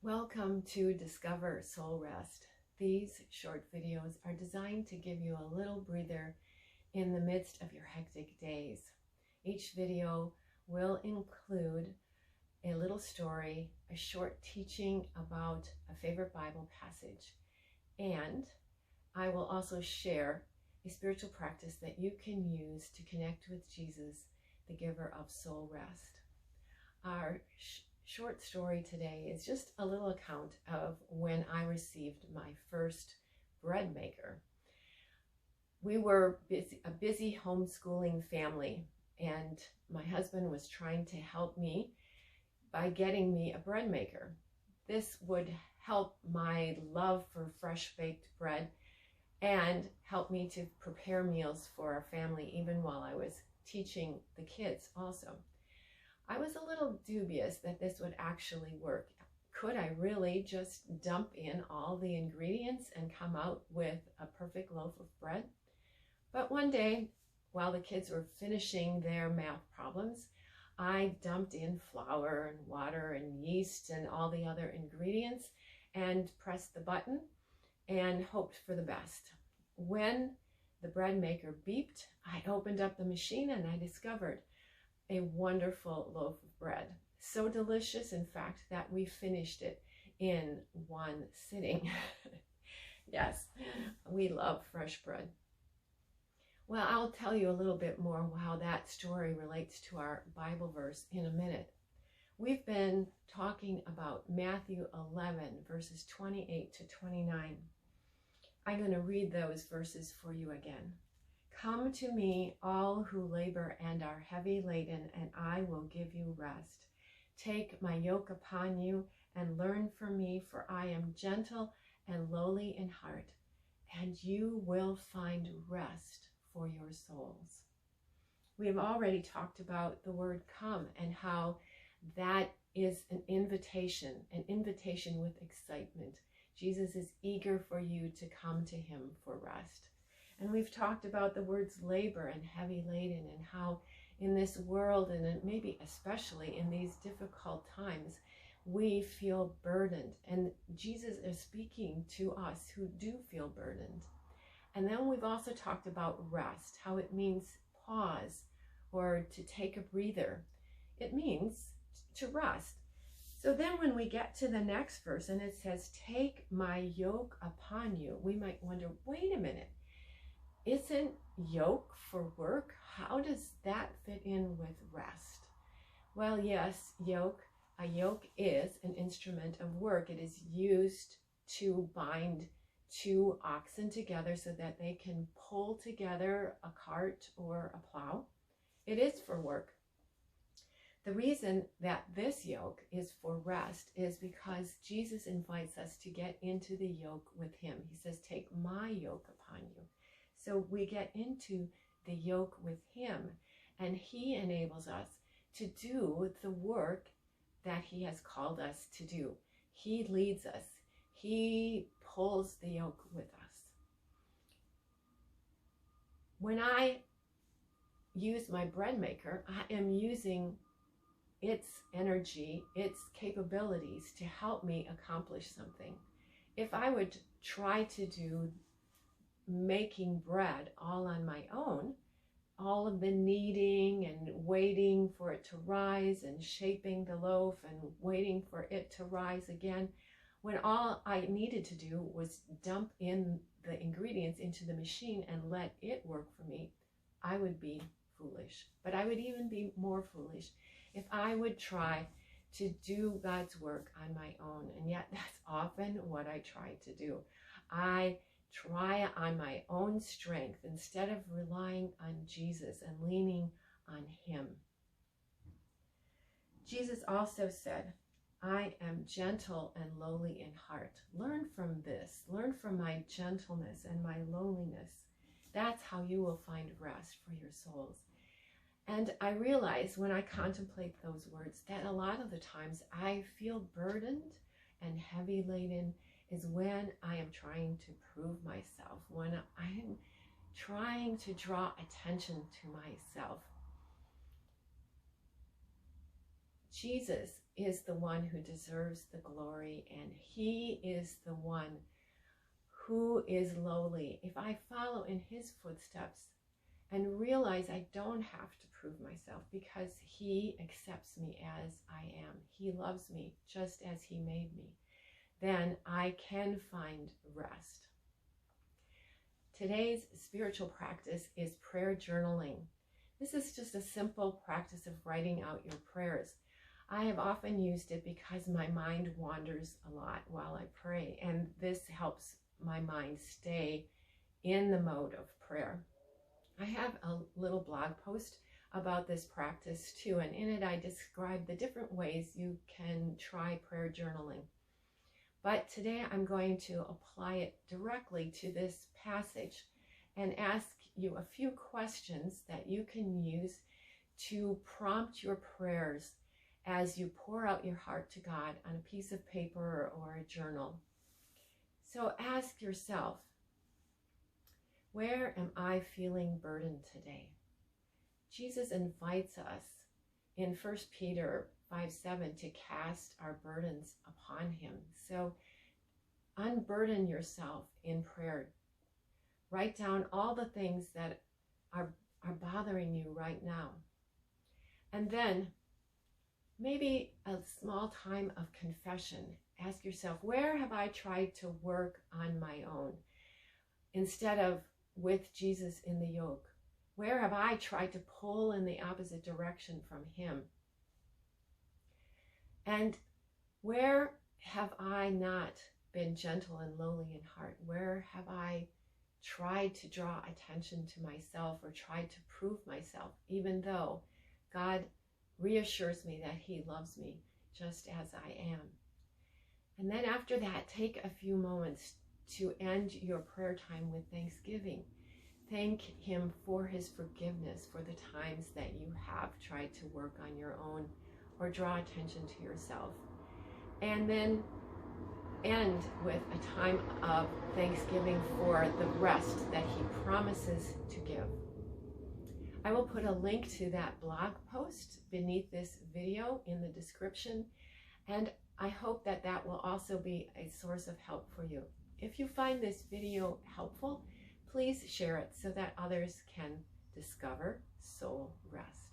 Welcome to Discover Soul Rest. These short videos are designed to give you a little breather in the midst of your hectic days. Each video will include a little story, a short teaching about a favorite Bible passage, and I will also share a spiritual practice that you can use to connect with Jesus, the giver of soul rest. Our short story today is just a little account of when I received my first bread maker. We were a busy homeschooling family, and my husband was trying to help me by getting me a bread maker. This would help my love for fresh baked bread and help me to prepare meals for our family even while I was teaching the kids also. I was a little dubious that this would actually work. Could I really just dump in all the ingredients and come out with a perfect loaf of bread? But one day, while the kids were finishing their math problems, I dumped in flour and water and yeast and all the other ingredients and pressed the button and hoped for the best. When the bread maker beeped, I opened up the machine and I discovered a wonderful loaf of bread. So delicious, in fact, that we finished it in one sitting. Yes, we love fresh bread. Well, I'll tell you a little bit more how that story relates to our Bible verse in a minute. We've been talking about Matthew 11, verses 28 to 29. I'm going to read those verses for you again. Come to me, all who labor and are heavy laden, and I will give you rest. Take my yoke upon you and learn from me, for I am gentle and lowly in heart, and you will find rest for your souls. We have already talked about the word come and how that is an invitation with excitement. Jesus is eager for you to come to him for rest. And we've talked about the words labor and heavy laden, and how in this world, and maybe especially in these difficult times, we feel burdened. And Jesus is speaking to us who do feel burdened. And then we've also talked about rest, how it means pause or to take a breather. It means to rest. So then when we get to the next verse and it says, take my yoke upon you, we might wonder, wait a minute. Isn't yoke for work? How does that fit in with rest? Well, yes, a yoke is an instrument of work. It is used to bind two oxen together so that they can pull together a cart or a plow. It is for work. The reason that this yoke is for rest is because Jesus invites us to get into the yoke with him. He says, take my yoke upon you. So we get into the yoke with him, and he enables us to do the work that he has called us to do. He leads us. He pulls the yoke with us. When I use my bread maker, I am using its energy, its capabilities to help me accomplish something. If I would try to do making bread all on my own, all of the kneading and waiting for it to rise and shaping the loaf and waiting for it to rise again, when all I needed to do was dump in the ingredients into the machine and let it work for me, I would be foolish. But I would even be more foolish if I would try to do God's work on my own. And yet that's often what I try to do. I try on my own strength instead of relying on Jesus and leaning on him. Jesus also said, I am gentle and lowly in heart. Learn from this. Learn from my gentleness and my lowliness. That's how you will find rest for your souls. And I realize when I contemplate those words that a lot of the times I feel burdened and heavy laden is when I am trying to prove myself, when I am trying to draw attention to myself. Jesus is the one who deserves the glory, and he is the one who is lowly. If I follow in his footsteps and realize I don't have to prove myself because he accepts me as I am, he loves me just as he made me, then I can find rest. Today's spiritual practice is prayer journaling. This is just a simple practice of writing out your prayers. I have often used it because my mind wanders a lot while I pray, and this helps my mind stay in the mode of prayer. I have a little blog post about this practice too, and in it I describe the different ways you can try prayer journaling. But today I'm going to apply it directly to this passage and ask you a few questions that you can use to prompt your prayers as you pour out your heart to God on a piece of paper or a journal. So ask yourself, where am I feeling burdened today? Jesus invites us in 1 Peter 5:7 to cast our burdens upon him. So unburden yourself in prayer. Write down all the things that are bothering you right now. And then maybe a small time of confession. Ask yourself, where have I tried to work on my own instead of with Jesus in the yoke? Where have I tried to pull in the opposite direction from him? And where have I not been gentle and lowly in heart? Where have I tried to draw attention to myself or tried to prove myself, even though God reassures me that he loves me just as I am? And then after that, take a few moments to end your prayer time with thanksgiving. Thank him for his forgiveness for the times that you have tried to work on your own or draw attention to yourself. And then end with a time of thanksgiving for the rest that he promises to give. I will put a link to that blog post beneath this video in the description, and I hope that that will also be a source of help for you. If you find this video helpful, please share it so that others can discover soul rest.